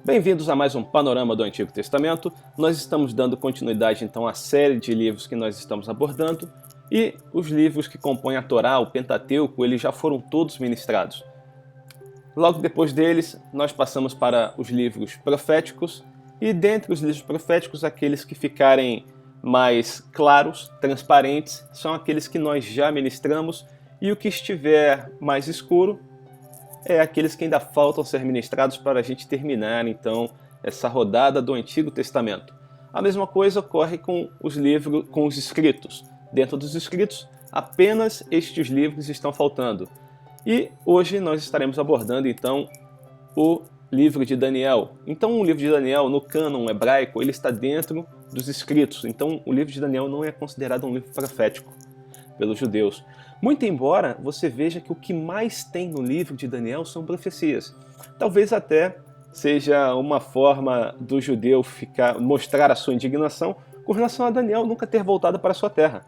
Bem-vindos a mais um Panorama do Antigo Testamento. Nós estamos dando continuidade então à série de livros que nós estamos abordando, e os livros que compõem a Torá, o Pentateuco, eles já foram todos ministrados. Logo depois deles, nós passamos para os livros proféticos, e dentre os livros proféticos, aqueles que ficarem mais claros, transparentes, são aqueles que nós já ministramos, e o que estiver mais escuro é aqueles que ainda faltam ser ministrados para a gente terminar, então, essa rodada do Antigo Testamento. A mesma coisa ocorre com os livros, com os escritos. Dentro dos escritos, apenas estes livros estão faltando. E hoje nós estaremos abordando, então, o livro de Daniel. Então, o livro de Daniel, no cânon hebraico, ele está dentro dos escritos. Então, o livro de Daniel não é considerado um livro profético pelos judeus. Muito embora você veja que o que mais tem no livro de Daniel são profecias. Talvez até seja uma forma do judeu mostrar a sua indignação com relação a Daniel nunca ter voltado para a sua terra.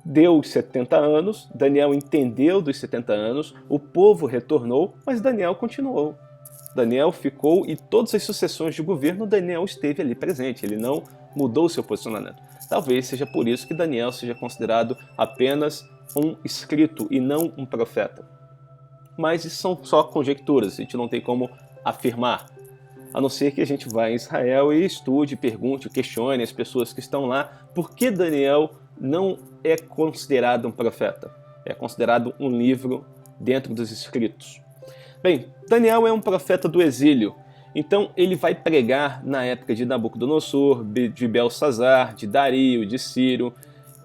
Deu os 70 anos, Daniel entendeu dos 70 anos, o povo retornou, mas Daniel continuou. Daniel ficou, e todas as sucessões de governo, Daniel esteve ali presente, ele não mudou seu posicionamento. Talvez seja por isso que Daniel seja considerado apenas um escrito e não um profeta. Mas isso são só conjecturas, a gente não tem como afirmar. A não ser que a gente vá em Israel e estude, pergunte, questione as pessoas que estão lá por que Daniel não é considerado um profeta. É considerado um livro dentro dos escritos. Bem, Daniel é um profeta do exílio. Então ele vai pregar na época de Nabucodonosor, de Belsazar, de Dario, de Ciro.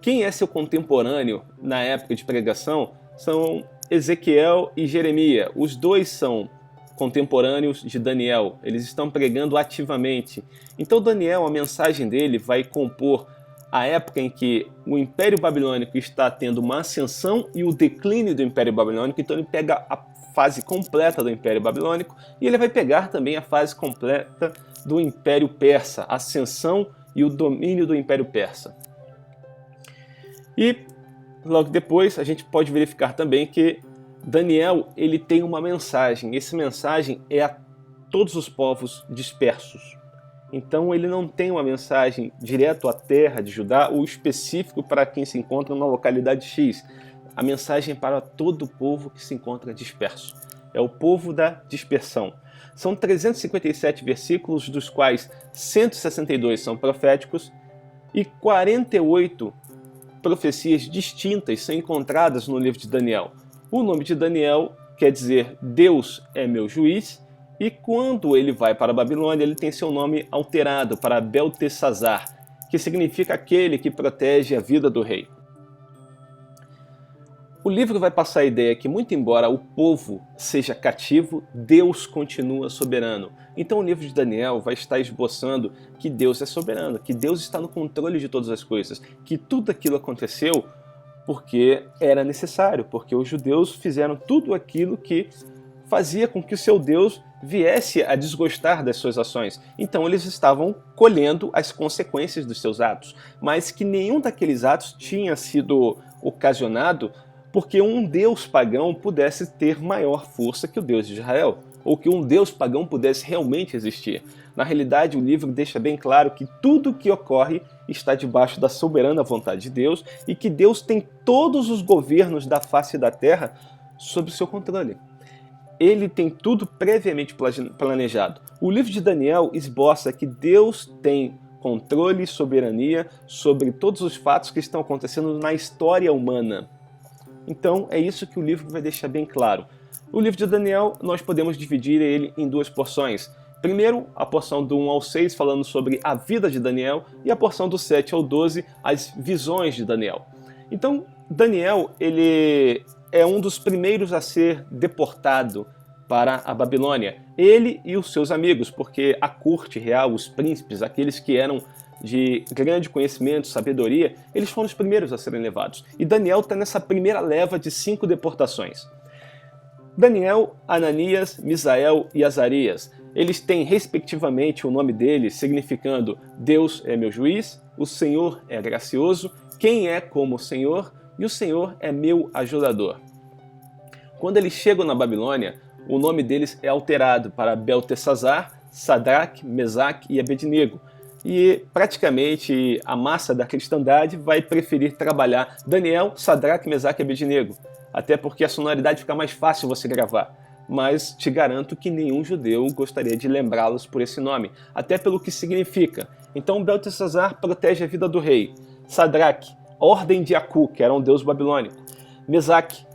Quem é seu contemporâneo na época de pregação são Ezequiel e Jeremias. Os dois são contemporâneos de Daniel. Eles estão pregando ativamente. Então Daniel, a mensagem dele vai compor a época em que o Império Babilônico está tendo uma ascensão e o declínio do Império Babilônico. Então ele pega a fase completa do Império Babilônico e ele vai pegar também a fase completa do Império Persa, a ascensão e o domínio do Império Persa. E logo depois a gente pode verificar também que Daniel ele tem uma mensagem. Essa mensagem é a todos os povos dispersos. Então ele não tem uma mensagem direto à terra de Judá ou específico para quem se encontra na localidade X. A mensagem é para todo o povo que se encontra disperso. É o povo da dispersão. São 357 versículos, dos quais 162 são proféticos e 48 profecias distintas são encontradas no livro de Daniel. O nome de Daniel quer dizer Deus é meu juiz, e quando ele vai para a Babilônia, ele tem seu nome alterado para Beltesazar, que significa aquele que protege a vida do rei. O livro vai passar a ideia que, muito embora o povo seja cativo, Deus continua soberano. Então o livro de Daniel vai estar esboçando que Deus é soberano, que Deus está no controle de todas as coisas, que tudo aquilo aconteceu porque era necessário, porque os judeus fizeram tudo aquilo que fazia com que o seu Deus viesse a desgostar das suas ações. Então eles estavam colhendo as consequências dos seus atos, mas que nenhum daqueles atos tinha sido ocasionado porque um deus pagão pudesse ter maior força que o Deus de Israel, ou que um deus pagão pudesse realmente existir. Na realidade, o livro deixa bem claro que tudo o que ocorre está debaixo da soberana vontade de Deus e que Deus tem todos os governos da face da terra sob o seu controle. Ele tem tudo previamente planejado. O livro de Daniel esboça que Deus tem controle e soberania sobre todos os fatos que estão acontecendo na história humana. Então é isso que o livro vai deixar bem claro. O livro de Daniel nós podemos dividir ele em duas porções. Primeiro, a porção do 1 ao 6 falando sobre a vida de Daniel, e a porção do 7 ao 12, as visões de Daniel. Então Daniel ele é um dos primeiros a ser deportado para a Babilônia. Ele e os seus amigos, porque a corte real, os príncipes, aqueles que eram de grande conhecimento, sabedoria, eles foram os primeiros a serem levados. E Daniel está nessa primeira leva de 5 deportações. Daniel, Ananias, Misael e Azarias, eles têm respectivamente o nome deles significando Deus é meu juiz, o Senhor é gracioso, quem é como o Senhor, e o Senhor é meu ajudador. Quando eles chegam na Babilônia, o nome deles é alterado para Beltesazar, Sadraque, Mesaque e Abednego. E praticamente a massa da cristandade vai preferir trabalhar Daniel, Sadraque, Mesaque e Abednego, até porque a sonoridade fica mais fácil você gravar. Mas te garanto que nenhum judeu gostaria de lembrá-los por esse nome, até pelo que significa. Então Beltesazar protege a vida do rei. Sadraque, ordem de Acu, que era um deus babilônico. Mesaque,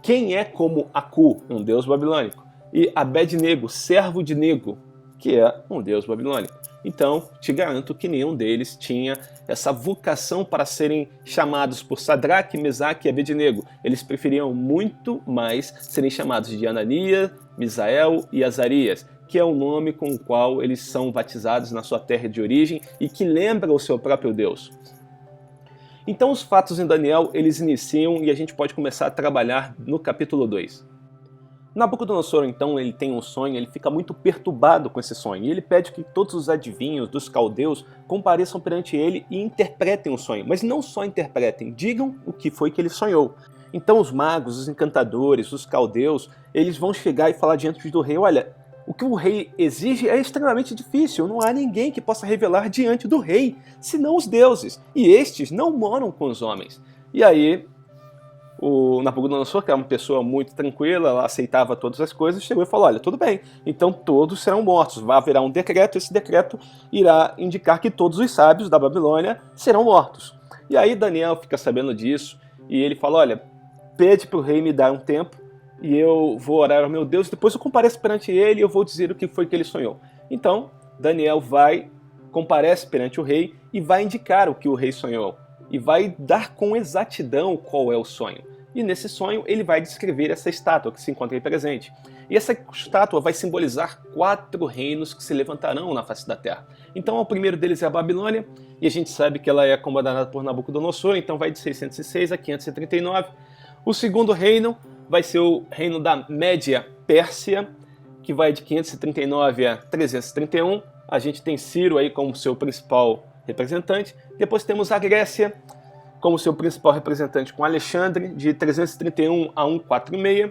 quem é como Acu, um deus babilônico. E Abednego, servo de Nego, que é um deus babilônico. Então, te garanto que nenhum deles tinha essa vocação para serem chamados por Sadraque, Mesaque e Abednego. Eles preferiam muito mais serem chamados de Ananias, Misael e Azarias, que é o nome com o qual eles são batizados na sua terra de origem e que lembra o seu próprio Deus. Então os fatos em Daniel, eles iniciam e a gente pode começar a trabalhar no capítulo 2. Nabucodonosor, então, ele tem um sonho, ele fica muito perturbado com esse sonho, e ele pede que todos os adivinhos dos caldeus compareçam perante ele e interpretem o sonho, mas não só interpretem, digam o que foi que ele sonhou. Então os magos, os encantadores, os caldeus, eles vão chegar e falar diante do rei, olha, o que o rei exige é extremamente difícil, não há ninguém que possa revelar diante do rei, senão os deuses, e estes não moram com os homens. E aí o Nabucodonosor, que era uma pessoa muito tranquila, ela aceitava todas as coisas, chegou e falou, olha, tudo bem, então todos serão mortos, haverá um decreto, esse decreto irá indicar que todos os sábios da Babilônia serão mortos. E aí Daniel fica sabendo disso, e ele fala, olha, pede para o rei me dar um tempo, e eu vou orar ao meu Deus, depois eu compareço perante ele e eu vou dizer o que foi que ele sonhou. Então, Daniel comparece perante o rei e vai indicar o que o rei sonhou. E vai dar com exatidão qual é o sonho. E nesse sonho ele vai descrever essa estátua que se encontra aí presente. E essa estátua vai simbolizar 4 reinos que se levantarão na face da terra. Então o primeiro deles é a Babilônia, e a gente sabe que ela é comandada por Nabucodonosor, então vai de 606 a 539. O segundo reino vai ser o reino da Média Pérsia, que vai de 539 a 331. A gente tem Ciro aí como seu principal representante. Depois temos a Grécia como seu principal representante com Alexandre, de 331 a 146.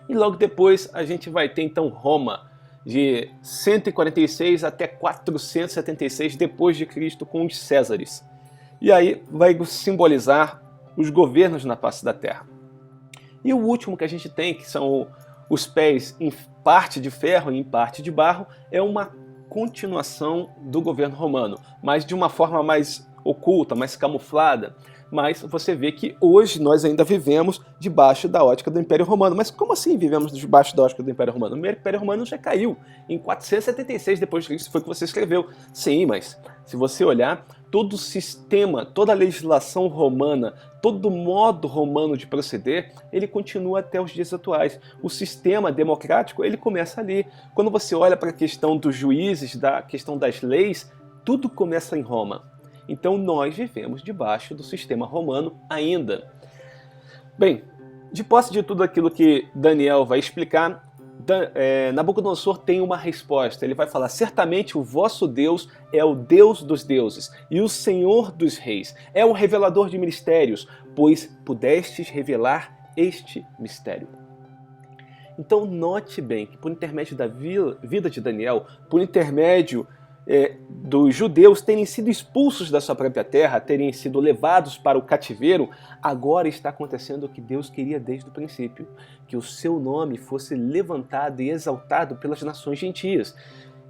E logo depois a gente vai ter então Roma, de 146 até 476 depois de Cristo, com os Césares. E aí vai simbolizar os governos na face da terra. E o último que a gente tem, que são os pés em parte de ferro e em parte de barro, é uma continuação do governo romano, mas de uma forma mais oculta, mais camuflada. Mas você vê que hoje nós ainda vivemos debaixo da ótica do Império Romano. Mas como assim vivemos debaixo da ótica do Império Romano? O Império Romano já caiu. Em 476 depois de Cristo foi o que você escreveu. Sim, mas se você olhar, todo o sistema, toda a legislação romana, todo o modo romano de proceder, ele continua até os dias atuais. O sistema democrático, ele começa ali. Quando você olha para a questão dos juízes, da questão das leis, tudo começa em Roma. Então nós vivemos debaixo do sistema romano ainda. Bem, de posse de tudo aquilo que Daniel vai explicar, Nabucodonosor tem uma resposta. Ele vai falar, certamente o vosso Deus é o Deus dos deuses e o Senhor dos reis, é o revelador de mistérios, pois pudestes revelar este mistério. Então note bem que por intermédio da vida de Daniel, por intermédio dos judeus terem sido expulsos da sua própria terra, terem sido levados para o cativeiro, agora está acontecendo o que Deus queria desde o princípio, que o seu nome fosse levantado e exaltado pelas nações gentias.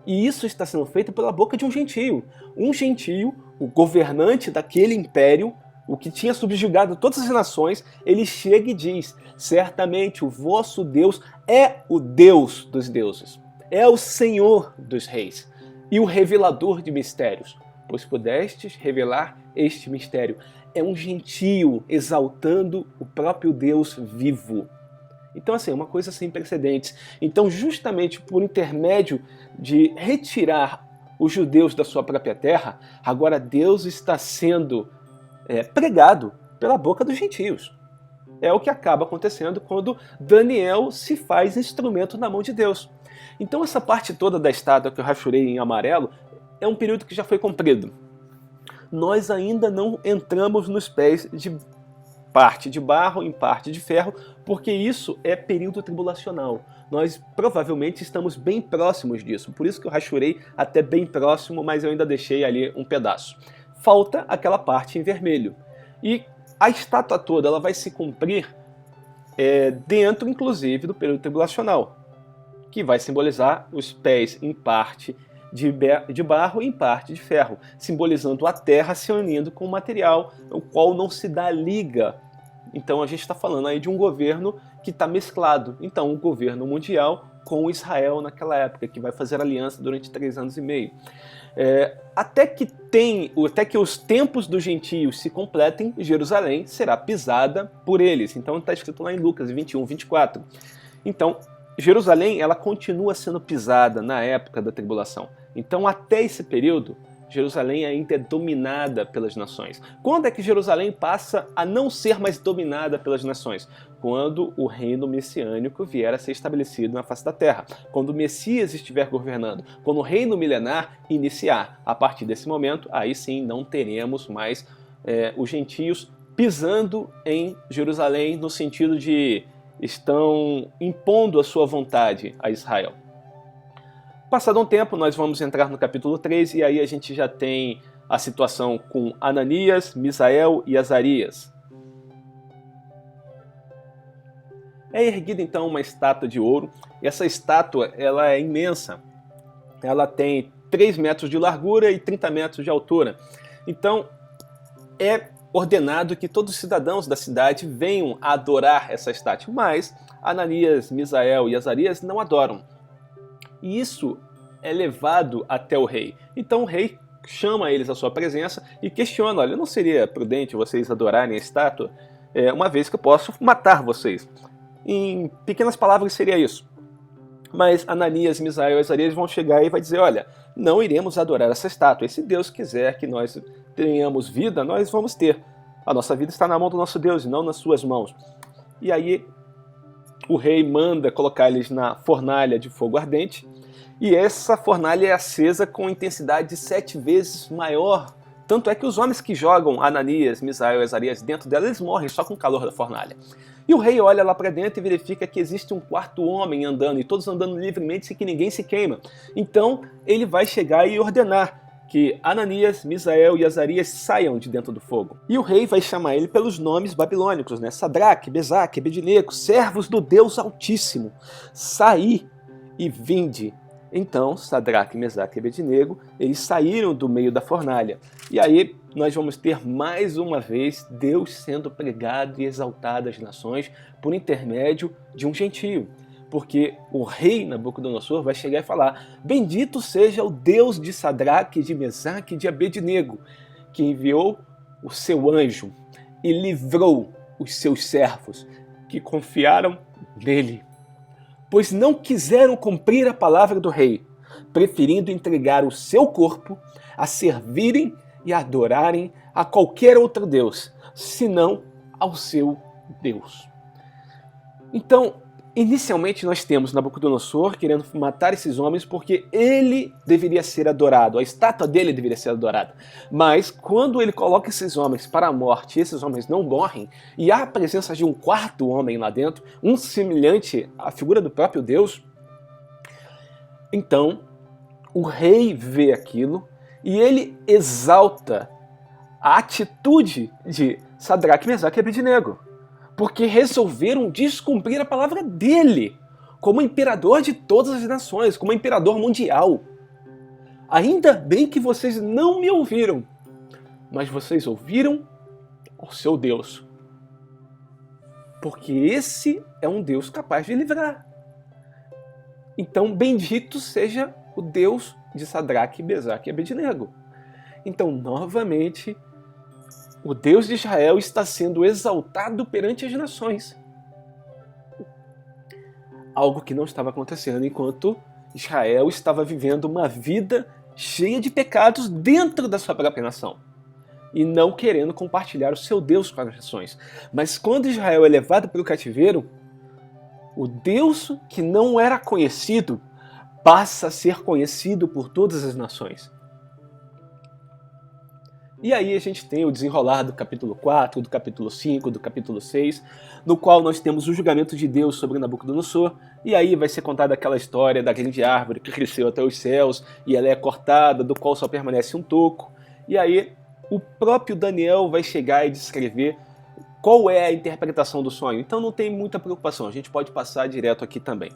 E isso está sendo feito pela boca de um gentio. Um gentio, o governante daquele império, o que tinha subjugado todas as nações, ele chega e diz, certamente o vosso Deus é o Deus dos deuses, é o Senhor dos reis e o revelador de mistérios, pois pudestes revelar este mistério. É um gentio exaltando o próprio Deus vivo. Então, assim, é uma coisa sem precedentes. Então, justamente por intermédio de retirar os judeus da sua própria terra, agora Deus está sendo pregado pela boca dos gentios. É o que acaba acontecendo quando Daniel se faz instrumento na mão de Deus. Então essa parte toda da estátua que eu rachurei em amarelo é um período que já foi cumprido. Nós ainda não entramos nos pés de parte de barro em parte de ferro, porque isso é período tribulacional. Nós provavelmente estamos bem próximos disso, por isso que eu rachurei até bem próximo, mas eu ainda deixei ali um pedaço. Falta aquela parte em vermelho. E a estátua toda ela vai se cumprir dentro, inclusive, do período tribulacional, que vai simbolizar os pés em parte de barro e em parte de ferro, simbolizando a terra se unindo com o material, o qual não se dá liga. Então a gente está falando aí de um governo que está mesclado. Então o governo mundial com Israel naquela época, que vai fazer aliança durante 3 anos e meio. Até que os tempos dos gentios se completem, Jerusalém será pisada por eles. Então está escrito lá em Lucas 21, 24. Então Jerusalém ela continua sendo pisada na época da tribulação. Então até esse período, Jerusalém ainda é dominada pelas nações. Quando é que Jerusalém passa a não ser mais dominada pelas nações? Quando o reino messiânico vier a ser estabelecido na face da terra. Quando o Messias estiver governando. Quando o reino milenar iniciar. A partir desse momento, aí sim não teremos mais os gentios pisando em Jerusalém no sentido de estão impondo a sua vontade a Israel. Passado um tempo, nós vamos entrar no capítulo 3 e aí a gente já tem a situação com Ananias, Misael e Azarias. É erguida então uma estátua de ouro. Essa estátua ela é imensa. Ela tem 3 metros de largura e 30 metros de altura. Então é ordenado que todos os cidadãos da cidade venham a adorar essa estátua. Mas Ananias, Misael e Azarias não adoram. E isso é levado até o rei. Então o rei chama eles à sua presença e questiona: olha, não seria prudente vocês adorarem a estátua, uma vez que eu posso matar vocês? Em pequenas palavras seria isso. Mas Ananias, Misael e Azarias vão chegar e vai dizer: olha, não iremos adorar essa estátua. E se Deus quiser que nós tenhamos vida, nós vamos ter. A nossa vida está na mão do nosso Deus e não nas suas mãos. E aí o rei manda colocar eles na fornalha de fogo ardente. E essa fornalha é acesa com intensidade 7 vezes maior. Tanto é que os homens que jogam Ananias, Misael e Azarias dentro dela, eles morrem só com o calor da fornalha. E o rei olha lá para dentro e verifica que existe um 4º homem andando, e todos andando livremente sem que ninguém se queima. Então ele vai chegar e ordenar que Ananias, Misael e Azarias saiam de dentro do fogo. E o rei vai chamar ele pelos nomes babilônicos, né? Sadraque, Mesaque, Abednego, servos do Deus Altíssimo, saí e vinde. Então, Sadraque, Mesaque e Abednego, eles saíram do meio da fornalha. E aí nós vamos ter mais uma vez Deus sendo pregado e exaltado às nações por intermédio de um gentio. Porque o rei Nabucodonosor vai chegar e falar: bendito seja o Deus de Sadraque, de Mesaque e de Abednego, que enviou o seu anjo e livrou os seus servos que confiaram nele. Pois não quiseram cumprir a palavra do rei, preferindo entregar o seu corpo a servirem e adorarem a qualquer outro Deus, senão ao seu Deus. Então, inicialmente nós temos Nabucodonosor querendo matar esses homens porque ele deveria ser adorado, a estátua dele deveria ser adorada. Mas quando ele coloca esses homens para a morte, esses homens não morrem, e há a presença de um 4º homem lá dentro, um semelhante à figura do próprio Deus, então o rei vê aquilo e ele exalta a atitude de Sadraque, Mesaque e Abednego, porque resolveram descumprir a palavra dele, como imperador de todas as nações, como imperador mundial. Ainda bem que vocês não me ouviram, mas vocês ouviram o seu Deus, porque esse é um Deus capaz de livrar. Então bendito seja o Deus de Sadraque, Mesaque e Abednego. Então novamente o Deus de Israel está sendo exaltado perante as nações. Algo que não estava acontecendo enquanto Israel estava vivendo uma vida cheia de pecados dentro da sua própria nação. E não querendo compartilhar o seu Deus com as nações. Mas quando Israel é levado para o cativeiro, o Deus que não era conhecido passa a ser conhecido por todas as nações. E aí a gente tem o desenrolar do capítulo 4, do capítulo 5, do capítulo 6, no qual nós temos o julgamento de Deus sobre Nabucodonosor, e aí vai ser contada aquela história da grande árvore que cresceu até os céus, e ela é cortada, do qual só permanece um toco. E aí o próprio Daniel vai chegar e descrever qual é a interpretação do sonho. Então não tem muita preocupação, a gente pode passar direto aqui também.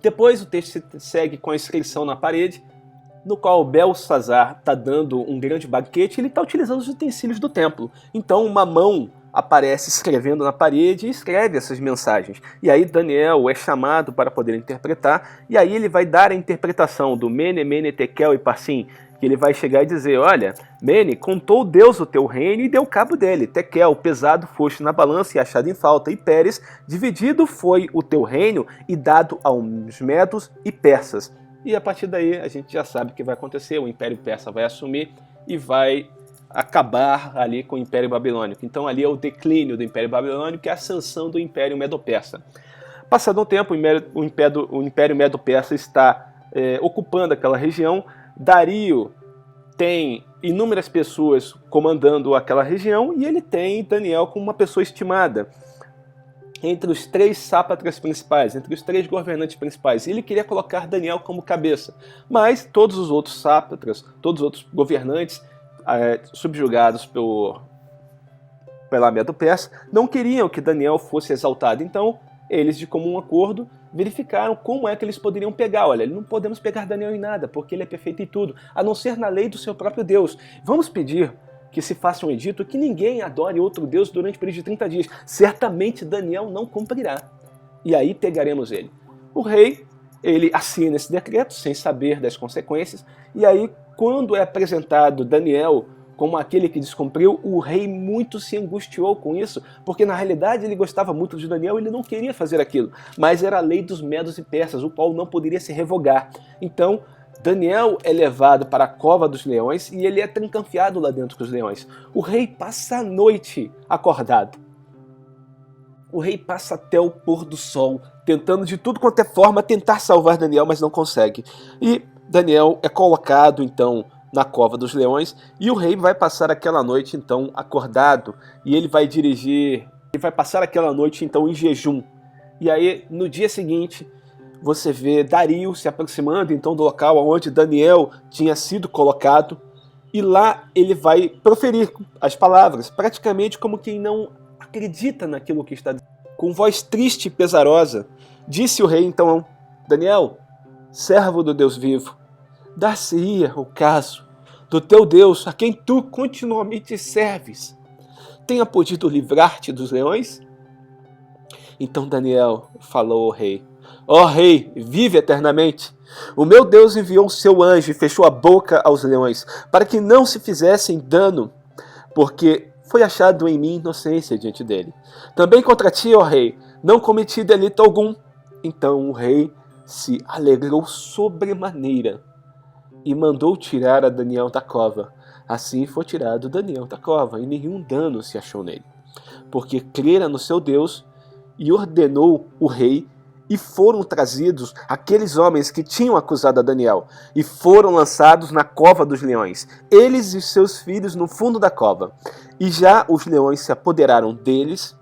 Depois o texto segue com a inscrição na parede, no qual Belsazar está dando um grande banquete e ele está utilizando os utensílios do templo. Então uma mão aparece escrevendo na parede e escreve essas mensagens. E aí Daniel é chamado para poder interpretar, e aí ele vai dar a interpretação do Mene, Mene, Tekel e Parsim, que ele vai chegar e dizer, olha, Mene, contou Deus o teu reino e deu cabo dele. Tekel, pesado foste na balança e achado em falta. E Pérez, dividido foi o teu reino e dado aos medos e persas. E a partir daí a gente já sabe o que vai acontecer, o Império Persa vai assumir e vai acabar ali com o Império Babilônico. Então ali é o declínio do Império Babilônico e a ascensão do Império Medo-Persa. Passado um tempo, o Império Medo-Persa está ocupando aquela região. Dario tem inúmeras pessoas comandando aquela região e ele tem Daniel como uma pessoa estimada entre os 3 sátrapas principais, entre os 3 governantes principais. Ele queria colocar Daniel como cabeça, mas todos os outros sátrapas, todos os outros governantes subjugados pela Medo-Persa não queriam que Daniel fosse exaltado. Então eles, de comum acordo, verificaram como é que eles poderiam pegar. Olha, não podemos pegar Daniel em nada, porque ele é perfeito em tudo, a não ser na lei do seu próprio Deus. Vamos pedir que se faça um edito que ninguém adore outro Deus durante o período de 30 dias. Certamente Daniel não cumprirá. E aí pegaremos ele. O rei, ele assina esse decreto sem saber das consequências, e aí quando é apresentado Daniel como aquele que descumpriu, o rei muito se angustiou com isso, porque na realidade ele gostava muito de Daniel e ele não queria fazer aquilo, mas era a lei dos medos e persas, o qual não poderia se revogar. Então Daniel é levado para a cova dos leões e ele é trancanfiado lá dentro com os leões. O rei passa a noite acordado. O rei passa até o pôr do sol, tentando de tudo quanto é forma tentar salvar Daniel, mas não consegue. E Daniel é colocado então na cova dos leões e o rei vai passar aquela noite então acordado e ele vai passar aquela noite então em jejum. E aí no dia seguinte você vê Dario se aproximando então do local onde Daniel tinha sido colocado e lá ele vai proferir as palavras, praticamente como quem não acredita naquilo que está dizendo. Com voz triste e pesarosa, disse o rei então, Daniel, servo do Deus vivo, dar-se-ia o caso do teu Deus a quem tu continuamente serves, tenha podido livrar-te dos leões? Então Daniel falou ao rei, ó rei, vive eternamente. O meu Deus enviou o seu anjo e fechou a boca aos leões, para que não se fizessem dano, porque foi achado em mim inocência diante dele. Também contra ti, ó rei, não cometi delito algum. Então o rei se alegrou sobremaneira e mandou tirar a Daniel da cova. Assim foi tirado Daniel da cova, e nenhum dano se achou nele, porque crera no seu Deus, e ordenou o rei, e foram trazidos aqueles homens que tinham acusado a Daniel, e foram lançados na cova dos leões, eles e seus filhos no fundo da cova. E já os leões se apoderaram deles,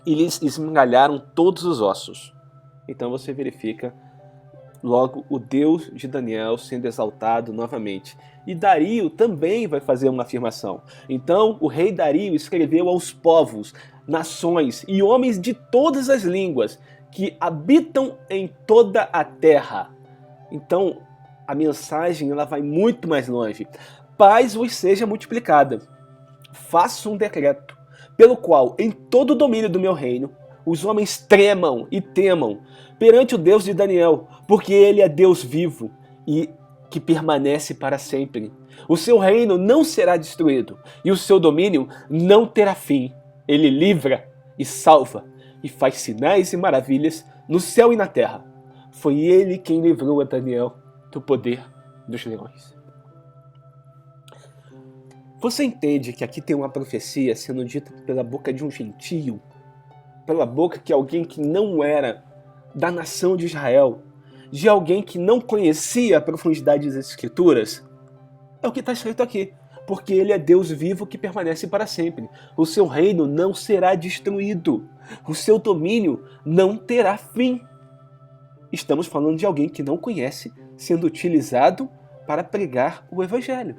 e lhes esmigalharam todos os ossos. Então você verifica logo o Deus de Daniel sendo exaltado novamente. E Dario também vai fazer uma afirmação. Então o rei Dario escreveu aos povos, nações e homens de todas as línguas que habitam em toda a terra. Então a mensagem ela vai muito mais longe. Paz vos seja multiplicada. Faço um decreto, pelo qual em todo o domínio do meu reino os homens tremam e temam perante o Deus de Daniel, porque ele é Deus vivo e que permanece para sempre. O seu reino não será destruído e o seu domínio não terá fim. Ele livra e salva e faz sinais e maravilhas no céu e na terra. Foi ele quem livrou a Daniel do poder dos leões. Você entende que aqui tem uma profecia sendo dita pela boca de um gentio, pela boca de alguém que não era da nação de Israel, de alguém que não conhecia a profundidade das Escrituras? É o que está escrito aqui. porque ele é Deus vivo que permanece para sempre. O seu reino não será destruído. O seu domínio não terá fim. Estamos falando de alguém que não conhece, sendo utilizado para pregar o Evangelho.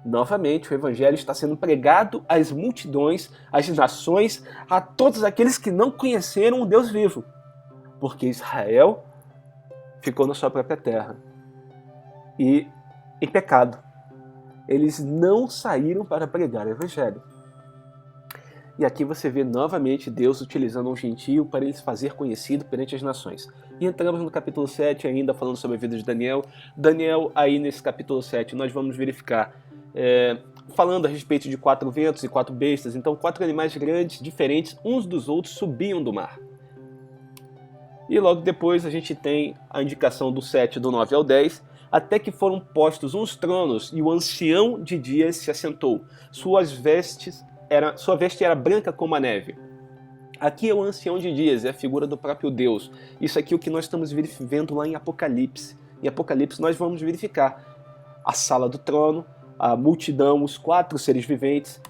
Novamente, o Evangelho está sendo pregado às multidões, às nações, a todos aqueles que não conheceram o Deus vivo. Porque Israel ficou na sua própria terra e em pecado. Eles não saíram para pregar o Evangelho. E aqui você vê novamente Deus utilizando um gentio para ele se fazer conhecido perante as nações. E entramos no capítulo 7 ainda falando sobre a vida de Daniel. Daniel, aí nesse capítulo 7, nós vamos verificar, falando a respeito de 4 ventos e 4 bestas. Então 4 animais grandes, diferentes, uns dos outros, subiam do mar. E logo depois a gente tem a indicação do 7, do 9 ao 10, até que foram postos uns tronos e o ancião de dias se assentou. Sua veste era branca como a neve. Aqui é o ancião de dias, é a figura do próprio Deus. Isso aqui é o que nós estamos vendo lá em Apocalipse. Em Apocalipse nós vamos verificar a sala do trono, a multidão, os 4 seres viventes.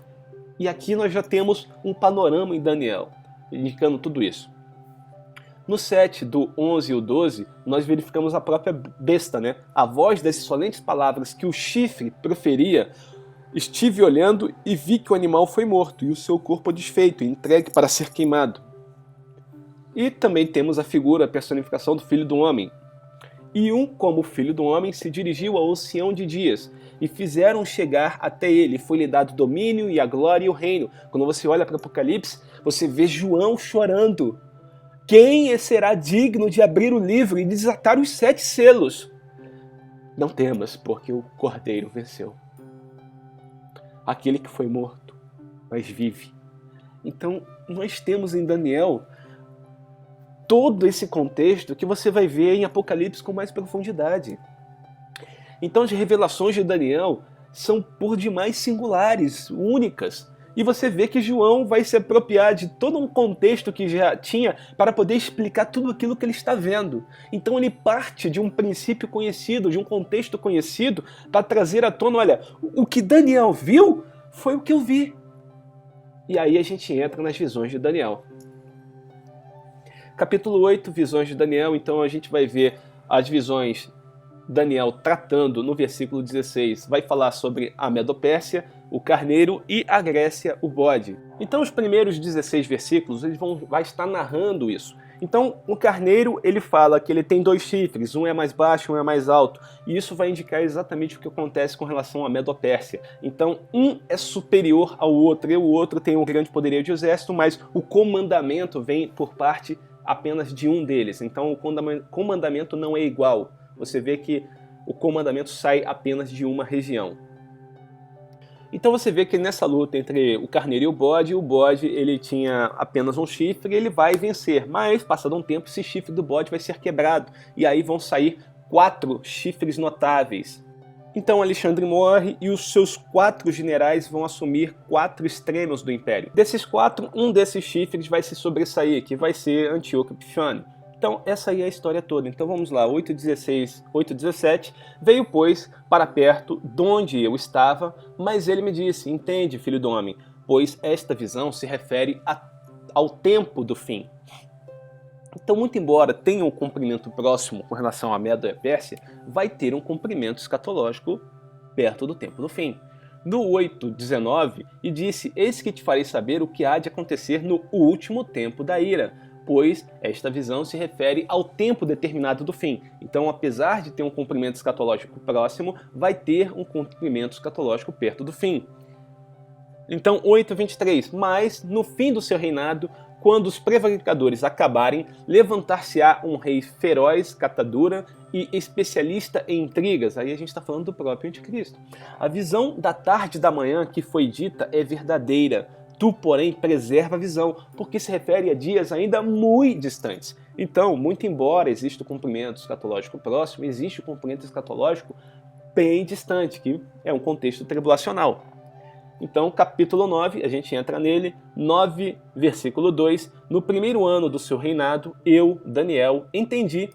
E aqui nós já temos um panorama em Daniel, indicando tudo isso. No 7, do 11 e o 12, nós verificamos a própria besta, né? A voz das insolentes palavras que o chifre proferia. Estive olhando e vi que o animal foi morto e o seu corpo desfeito, entregue para ser queimado. E também temos a figura, a personificação do Filho do Homem. E como Filho do Homem, se dirigiu ao ancião de dias, e fizeram chegar até ele. Foi-lhe dado domínio e a glória e o reino. Quando você olha para o Apocalipse, você vê João chorando. Quem será digno de abrir o livro e desatar os 7 selos? Não temas, porque o Cordeiro venceu. Aquele que foi morto, mas vive. Então, nós temos em Daniel todo esse contexto que você vai ver em Apocalipse com mais profundidade. Então, as revelações de Daniel são por demais singulares, únicas. E você vê que João vai se apropriar de todo um contexto que já tinha para poder explicar tudo aquilo que ele está vendo. Então ele parte de um princípio conhecido, de um contexto conhecido, para trazer à tona, olha, o que Daniel viu foi o que eu vi. E aí a gente entra nas visões de Daniel. Capítulo 8, visões de Daniel. Então a gente vai ver as visões, Daniel tratando no versículo 16, vai falar sobre a Medopérsia, o carneiro e a Grécia, o bode. Então os primeiros 16 versículos vai estar narrando isso. Então o carneiro ele fala que ele tem 2 chifres, um é mais baixo, um é mais alto. E isso vai indicar exatamente o que acontece com relação à Medopérsia. Então um é superior ao outro e o outro tem um grande poderio de exército, mas o comandamento vem por parte apenas de um deles. Então o comandamento não é igual. Você vê que o comandamento sai apenas de uma região. Então você vê que nessa luta entre o carneiro e o bode ele tinha apenas um chifre e ele vai vencer. Mas, passado um tempo, esse chifre do bode vai ser quebrado. E aí vão sair 4 chifres notáveis. Então Alexandre morre e os seus 4 generais vão assumir 4 extremos do império. Desses 4, um desses chifres vai se sobressair, que vai ser Antíoco Epifânio. Então essa aí é a história toda. Então vamos lá, 8:16, 8:17, veio pois para perto donde eu estava, mas ele me disse, entende, filho do homem, pois esta visão se refere ao tempo do fim. Então, muito embora tenha um cumprimento próximo com relação à Medo e a Pérsia, vai ter um cumprimento escatológico perto do tempo do fim. No 8:19, e disse, eis que te farei saber o que há de acontecer no último tempo da ira, pois esta visão se refere ao tempo determinado do fim. Então, apesar de ter um cumprimento escatológico próximo, vai ter um cumprimento escatológico perto do fim. Então, 8:23, mas no fim do seu reinado, quando os prevaricadores acabarem, levantar-se-á um rei feroz, catadura e especialista em intrigas. Aí a gente está falando do próprio anticristo. A visão da tarde e da manhã que foi dita é verdadeira. Tu, porém, preserva a visão, porque se refere a dias ainda muito distantes. Então, muito embora exista o cumprimento escatológico próximo, existe o cumprimento escatológico bem distante, que é um contexto tribulacional. Então, capítulo 9, a gente entra nele, 9, versículo 2. No primeiro ano do seu reinado, eu, Daniel, entendi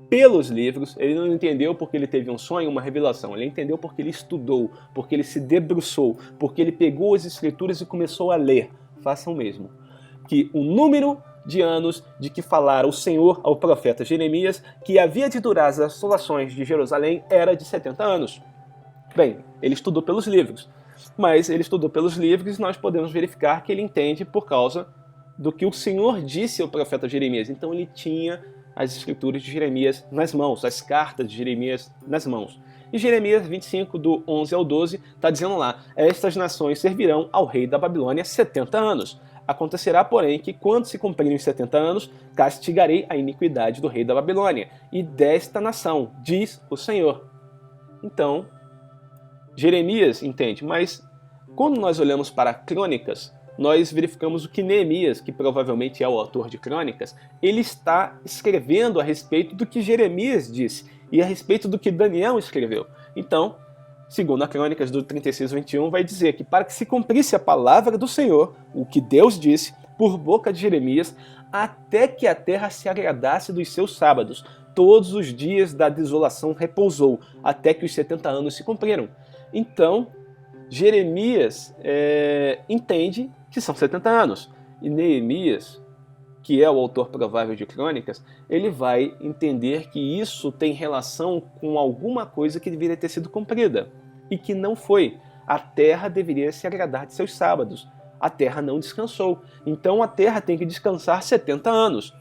pelos livros. Ele não entendeu porque ele teve um sonho, uma revelação. Ele entendeu porque ele estudou, porque ele se debruçou, porque ele pegou as escrituras e começou a ler. Façam o mesmo. Que o número de anos de que falara o Senhor ao profeta Jeremias, que havia de durar as assolações de Jerusalém, era de 70 anos. Bem, ele estudou pelos livros, mas ele estudou pelos livros e nós podemos verificar que ele entende por causa do que o Senhor disse ao profeta Jeremias. Então ele tinha as escrituras de Jeremias nas mãos, as cartas de Jeremias nas mãos. E Jeremias 25, do 11 ao 12, está dizendo lá: estas nações servirão ao rei da Babilônia 70 anos. Acontecerá, porém, que quando se cumprirem os 70 anos, castigarei a iniquidade do rei da Babilônia e desta nação, diz o Senhor. Então, Jeremias entende, mas quando nós olhamos para Crônicas, nós verificamos o que Neemias, que provavelmente é o autor de Crônicas, ele está escrevendo a respeito do que Jeremias disse e a respeito do que Daniel escreveu. Então, segundo a Crônicas do 36:21, vai dizer que para que se cumprisse a palavra do Senhor, o que Deus disse, por boca de Jeremias, até que a terra se agradasse dos seus sábados, todos os dias da desolação repousou, até que os 70 anos se cumpriram. Então, Jeremias entende que são 70 anos. E Neemias, que é o autor provável de Crônicas, ele vai entender que isso tem relação com alguma coisa que deveria ter sido cumprida e que não foi. A terra deveria se agradar de seus sábados. A terra não descansou. Então a terra tem que descansar 70 anos.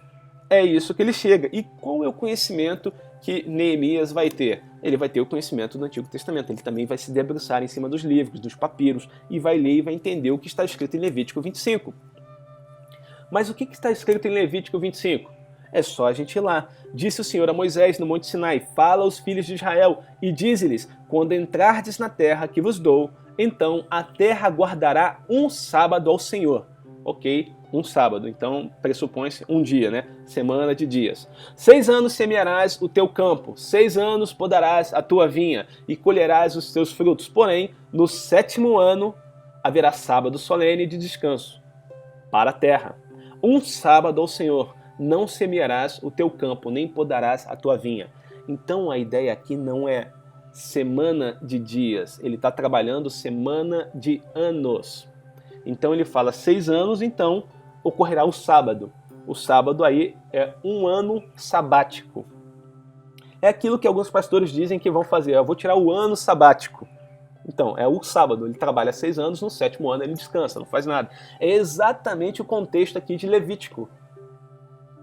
É isso que ele chega. E qual é o conhecimento que Neemias vai ter? Ele vai ter o conhecimento do Antigo Testamento. Ele também vai se debruçar em cima dos livros, dos papiros, e vai ler e vai entender o que está escrito em Levítico 25. Mas o que está escrito em Levítico 25? É só a gente ir lá. Disse o Senhor a Moisés no Monte Sinai: fala aos filhos de Israel e dize-lhes: quando entrardes na terra que vos dou, então a terra guardará um sábado ao Senhor. Ok? Um sábado. Então pressupõe-se um dia, né? Semana de dias. 6 anos semearás o teu campo, 6 anos podarás a tua vinha e colherás os teus frutos. Porém, no 7º ano haverá sábado solene de descanso para a terra. Um sábado ao Senhor, não semearás o teu campo, nem podarás a tua vinha. Então a ideia aqui não é semana de dias, ele está trabalhando semana de anos. Então ele fala 6 anos, então ocorrerá o sábado. O sábado aí é um ano sabático. É aquilo que alguns pastores dizem que vão fazer: eu vou tirar o ano sabático. Então, é o sábado, ele trabalha 6 anos, no 7º ano ele descansa, não faz nada. É exatamente o contexto aqui de Levítico.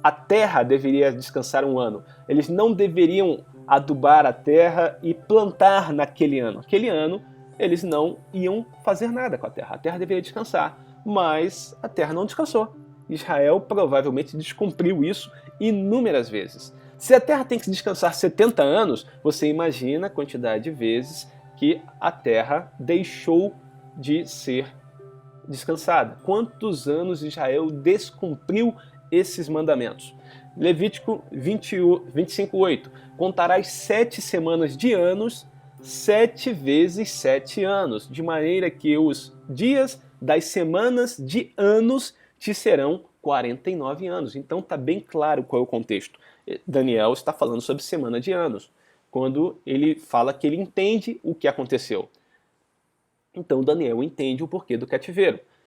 A terra deveria descansar um ano. Eles não deveriam adubar a terra e plantar naquele ano. Aquele ano, eles não iam fazer nada com a terra. A terra deveria descansar, mas a terra não descansou. Israel provavelmente descumpriu isso inúmeras vezes. Se a terra tem que descansar 70 anos, você imagina a quantidade de vezes que a terra deixou de ser descansada. Quantos anos Israel descumpriu esses mandamentos? Levítico 25:8. Contarás 7 semanas de anos, 7 vezes 7 anos, de maneira que os dias das semanas de anos te serão 49 anos. Então está bem claro qual é o contexto. Daniel está falando sobre semana de anos, quando ele fala que ele entende o que aconteceu. Então Daniel entende o porquê do cativeiro.